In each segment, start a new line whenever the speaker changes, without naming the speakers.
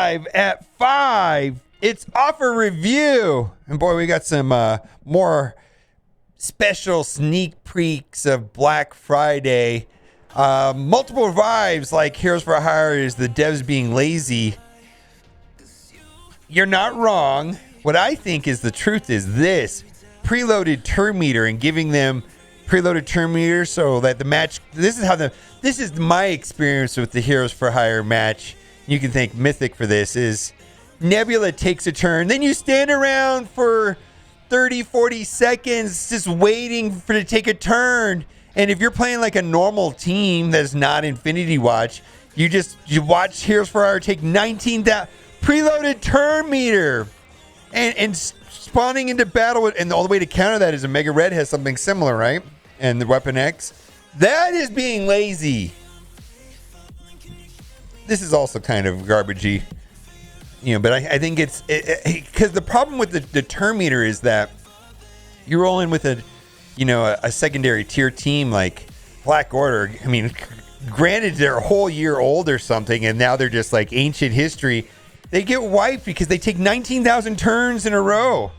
live at 5. It's offer review. And boy, we got some more special sneak peeks of Black Friday. Multiple vibes like Heroes for Hire is the devs being lazy. You're not wrong. What I think is the truth is this. Preloaded turn meter and giving them preloaded turn meters so that the match, this is my experience with the Heroes for Hire match. You can thank Mythic for this, is Nebula takes a turn, then you stand around for 30, 40 seconds just waiting for to take a turn. And if you're playing like a normal team that's not Infinity Watch, you watch Heroes for Hire take 19,000 preloaded turn meter and spawning into battle with, and all the way to counter that is a Mega Red has something similar, right? And the Weapon X. That is being lazy. This is also kind of garbagey. But I think it's because the problem with the turn meter is that you roll in with a secondary tier team like Black Order. I mean, granted, they're a whole year old or something, and now they're just like ancient history. They get wiped because they take 19,000 turns in a row.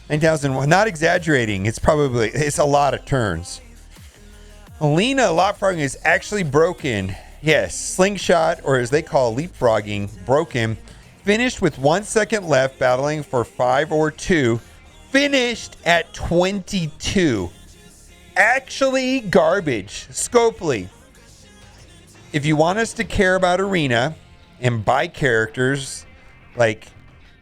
9,000, not exaggerating. It's a lot of turns. Alina Leapfrogging is actually broken. Yes, slingshot, or as they call leapfrogging, broken. Finished with 1 second left, battling for 5 or 2. Finished at 22. Actually garbage. Scopely. If you want us to care about Arena and buy characters like,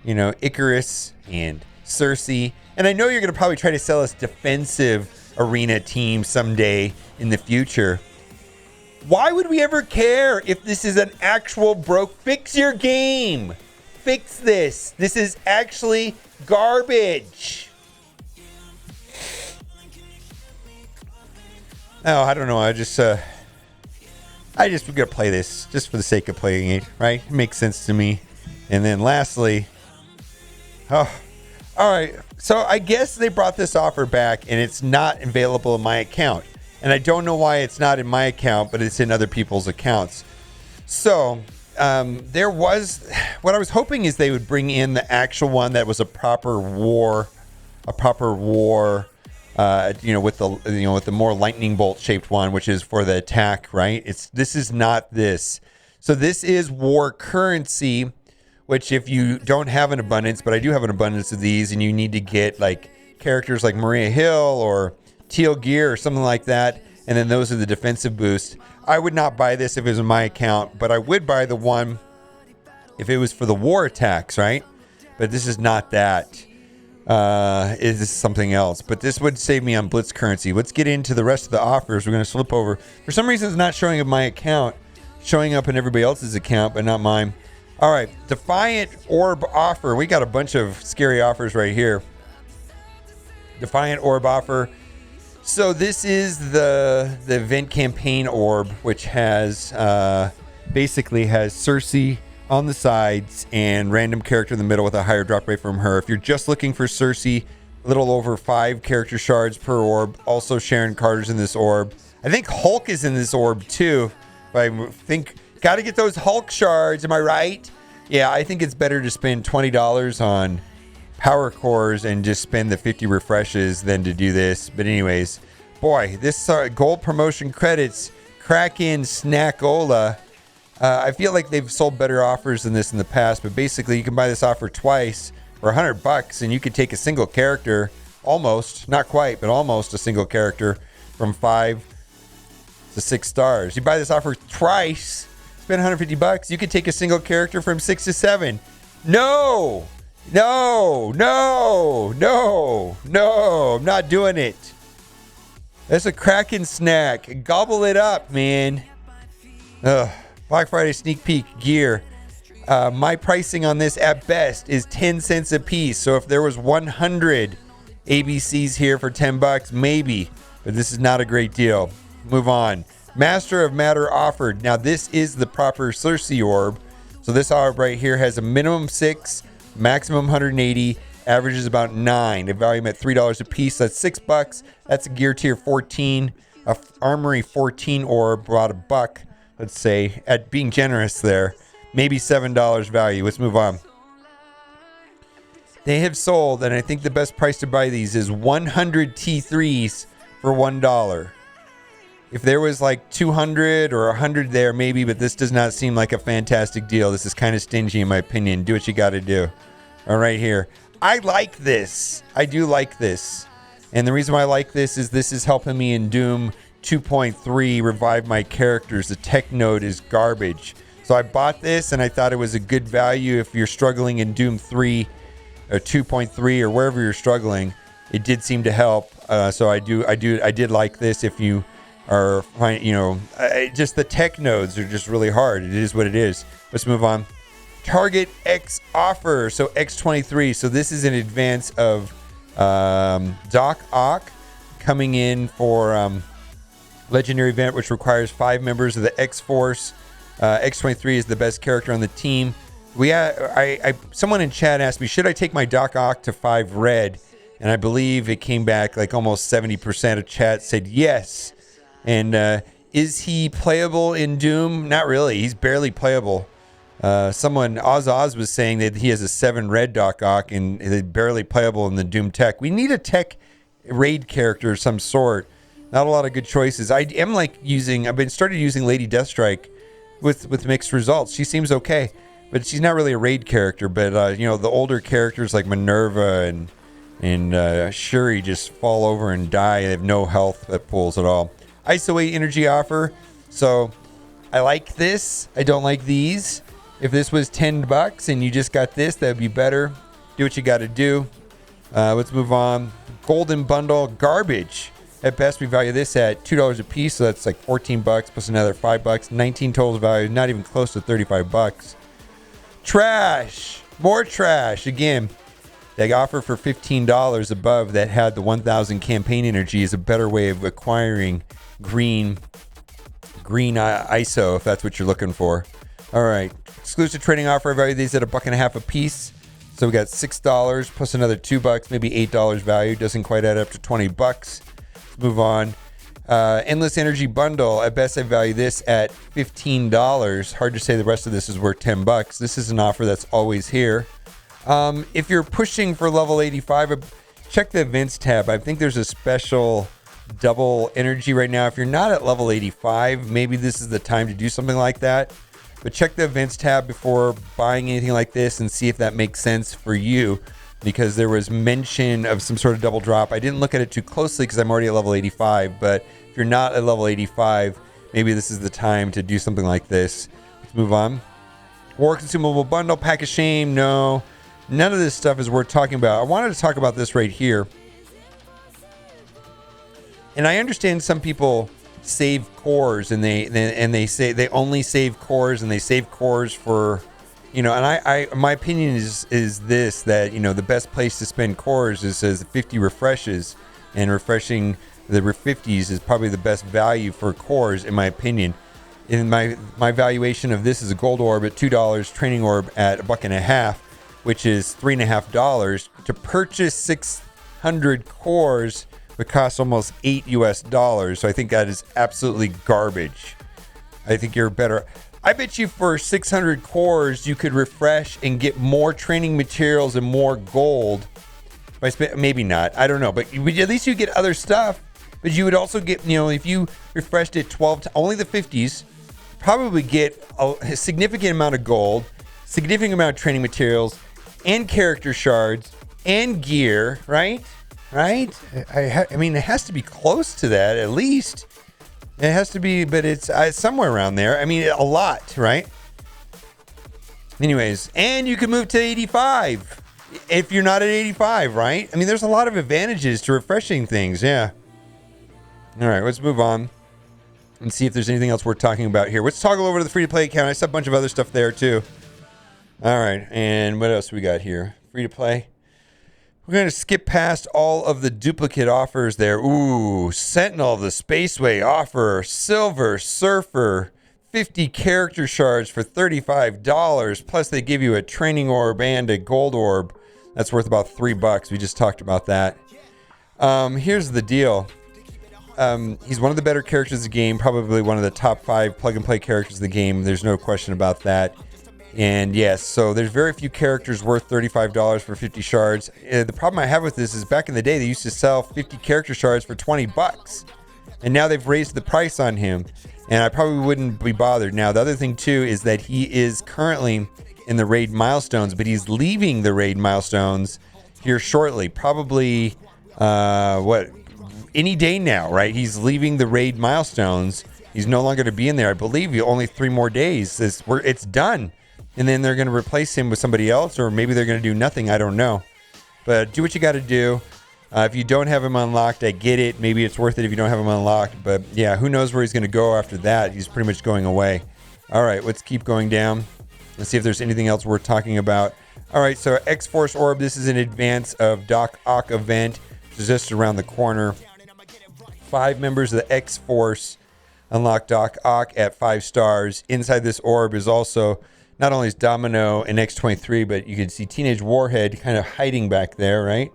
Icarus and Cersei, and I know you're going to probably try to sell us defensive Arena teams someday in the future. Why would we ever care if this is an actual broke? Fix your game. Fix this. This is actually garbage. Oh, I don't know. I just we're gonna play this just for the sake of playing it, right? It makes sense to me. And then lastly, all right. So I guess they brought this offer back, and it's not available in my account. And I don't know why it's not in my account, but it's in other people's accounts. So there was, what I was hoping is they would bring in the actual one that was a proper war, with the more lightning bolt shaped one, which is for the attack, right? This is not this. So this is war currency, which if you don't have an abundance, but I do have an abundance of these, and you need to get like characters like Maria Hill or Teal Gear or something like that, and then those are the defensive boosts. I would not buy this if it was in my account, but I would buy the one if it was for the war attacks, right? But this is not that. It is something else, but this would save me on Blitz currency. Let's get into the rest of the offers. We're going to slip over. For some reason, it's not showing up in my account, showing up in everybody else's account, but not mine. All right, Defiant Orb offer. We got a bunch of scary offers right here. Defiant Orb offer. So this is the event campaign orb, which has basically has Cersei on the sides and random character in the middle with a higher drop rate from her. If you're just looking for Cersei, a little over 5 character shards per orb. Also Sharon Carter's in this orb. I think Hulk is in this orb too. I think got to get those Hulk shards. Am I right? Yeah, I think it's better to spend $20 on power cores and just spend the 50 refreshes than to do this. But anyways, boy, this gold promotion credits, Kraken Snackola. I feel like they've sold better offers than this in the past, but basically you can buy this offer twice for $100 and you could take a single character, almost, not quite, but almost a single character from 5 to 6 stars. You buy this offer twice, spend $150, you could take a single character from 6 to 7. No, I'm not doing it. That's a Kraken snack. Gobble it up, man. Ugh. Black Friday sneak peek gear. My pricing on this at best is 10 cents a piece. So if there was 100 ABCs here for $10, maybe. But this is not a great deal. Move on. Master of Matter offered. Now this is the proper Cersei orb. So this orb right here has a minimum 6, maximum 180, average is about 9. The volume at $3 a piece. That's $6. That's a gear tier 14. A armory 14 orb, about $1. Let's say, at being generous there. maybe $7 value. Let's move on. They have sold, and I think the best price to buy these is 100 T3s for $1. If there was like 200 or 100 there, maybe, but this does not seem like a fantastic deal. This is kind of stingy in my opinion. Do what you got to do. All right, here. I like this. I do like this. And the reason why I like this is helping me in Doom 2.3 revive my characters. The tech node is garbage. So I bought this and I thought it was a good value if you're struggling in Doom 3 or 2.3 or wherever you're struggling. It did seem to help. So I did like this. If you are, just the tech nodes are just really hard. It is what it is. Let's move on. Target X offer. So X23. So this is in advance of Doc Ock coming in for legendary event, which requires 5 members of the X Force. X23 is the best character on the team. Someone in chat asked me, should I take my Doc Ock to 5 red? And I believe it came back like almost 70% of chat said yes. And is he playable in Doom? Not really. He's barely playable. Someone, Oz was saying that he has a 7 red Doc Ock and they're barely playable in the Doom tech. We need a tech raid character of some sort. Not a lot of good choices. I've been started using Lady Deathstrike with mixed results. She seems okay, but she's not really a raid character. But the older characters like Minerva and Shuri just fall over and die. They have no health pools at all. ISO 8 energy offer. So I like this. I don't like these. If this was $10 and you just got this, that'd be better. Do what you got to do. Let's move on. Golden bundle garbage. At best, we value this at $2 a piece, so that's like $14 plus another $5. 19 total value, not even close to $35. Trash. More trash. Again, the offer for $15 above that had the 1,000 campaign energy is a better way of acquiring green ISO if that's what you're looking for. All right. Exclusive trading offer. I value these at $1.50 a piece. So we got $6 plus another $2, maybe $8 value. Doesn't quite add up to $20. Let's move on. Endless energy bundle. At best, I value this at $15. Hard to say the rest of this is worth $10. This is an offer that's always here. If you're pushing for level 85, check the events tab. I think there's a special double energy right now. If you're not at level 85, maybe this is the time to do something like that. But check the events tab before buying anything like this and see if that makes sense for you, because there was mention of some sort of double drop. I didn't look at it too closely because I'm already at level 85, but if you're not at level 85, maybe this is the time to do something like this. Let's move on. War consumable bundle, pack of shame. No, none of this stuff is worth talking about. I wanted to talk about this right here. And I understand some people save cores and they say they only save cores and they save cores for, and I my opinion is this, that the best place to spend cores is as 50 refreshes, and refreshing the 50s is probably the best value for cores in my opinion. In my valuation of this is a gold orb at $2, training orb at $1.50, which is $3.50. To purchase 600 cores would cost almost $8. So I think that is absolutely garbage. I think you're better. I bet you for 600 cores, you could refresh and get more training materials and more gold. Maybe not. I don't know. But at least you get other stuff. But you would also get, if you refreshed it 12 times, only the 50s, probably get a significant amount of gold, significant amount of training materials, and character shards, and gear, right? Right? I mean, it has to be close to that, at least. It has to be, but it's somewhere around there. I mean, a lot, right? Anyways, and you can move to 85 if you're not at 85, right? I mean, there's a lot of advantages to refreshing things, yeah. All right, let's move on and see if there's anything else worth talking about here. Let's toggle over to the free-to-play account. I saw a bunch of other stuff there, too. All right, and what else we got here? Free-to-play. We're going to skip past all of the duplicate offers there. Ooh, Sentinel, the Spaceway offer, Silver Surfer, 50 character shards for $35. Plus, they give you a training orb and a gold orb. That's worth about $3. We just talked about that. Here's the deal. He's one of the better characters of the game, probably one of the top 5 plug-and-play characters of the game. There's no question about that. And yes, so there's very few characters worth $35 for 50 shards. The problem I have with this is back in the day, they used to sell 50 character shards for 20 bucks. And now they've raised the price on him. And I probably wouldn't be bothered. Now, the other thing, too, is that he is currently in the raid milestones, but he's leaving the raid milestones here shortly. Probably, any day now, right? He's leaving the raid milestones. He's no longer to be in there. I believe only 3 more days. It's done. And then they're going to replace him with somebody else, or maybe they're going to do nothing. I don't know. But do what you got to do. If you don't have him unlocked, I get it. Maybe it's worth it if you don't have him unlocked. But yeah, who knows where he's going to go after that. He's pretty much going away. All right, let's keep going down. Let's see if there's anything else worth talking about. All right, so X-Force Orb. This is in advance of Doc Ock event, which is just around the corner. 5 members of the X-Force unlock Doc Ock at 5 stars. Inside this orb is also not only is Domino and X-23, but you can see Teenage Warhead kind of hiding back there, right?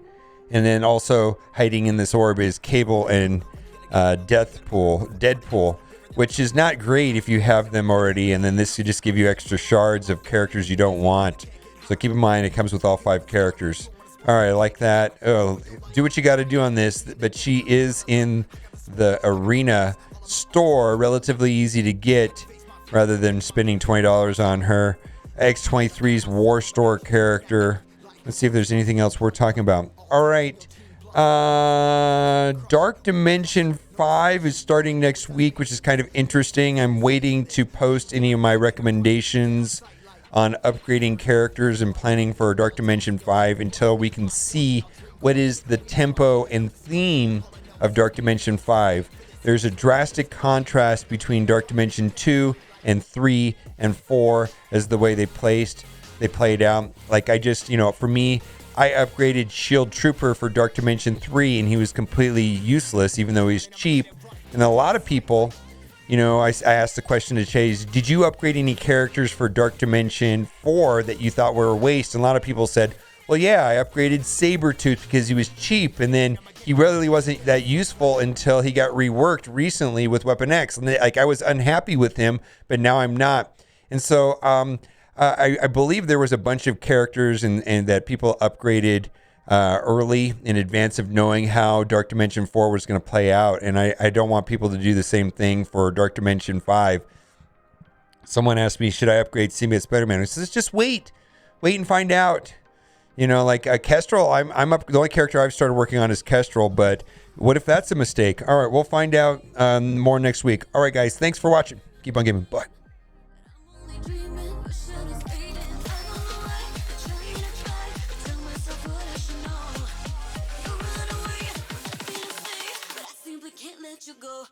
And then also hiding in this orb is Cable and Deadpool, which is not great if you have them already. And then this could just give you extra shards of characters you don't want. So keep in mind, it comes with all 5 characters. All right, I like that. Oh, do what you got to do on this. But she is in the arena store, relatively easy to get rather than spending $20 on her. X-23's War Store character. Let's see if there's anything else we're talking about. All right. Dark Dimension 5 is starting next week, which is kind of interesting. I'm waiting to post any of my recommendations on upgrading characters and planning for Dark Dimension 5 until we can see what is the tempo and theme of Dark Dimension 5. There's a drastic contrast between Dark Dimension 2 and 3 and 4 as the way they played out. Like for me, I upgraded Shield Trooper for Dark Dimension 3 and he was completely useless even though he's cheap. And a lot of people, I asked the question to Chase, did you upgrade any characters for Dark Dimension 4 that you thought were a waste? And a lot of people said, well, yeah, I upgraded Sabretooth because he was cheap, and then he really wasn't that useful until he got reworked recently with Weapon X. And I was unhappy with him, but now I'm not. And so I believe there was a bunch of characters and that people upgraded early in advance of knowing how Dark Dimension 4 was going to play out. And I don't want people to do the same thing for Dark Dimension 5. Someone asked me, should I upgrade Symbiote Spider-Man? I says, just wait and find out. Kestrel, I'm up. The only character I've started working on is Kestrel, but what if that's a mistake? All right, we'll find out more next week. All right, guys, thanks for watching. Keep on gaming. Bye.
Can't let you go.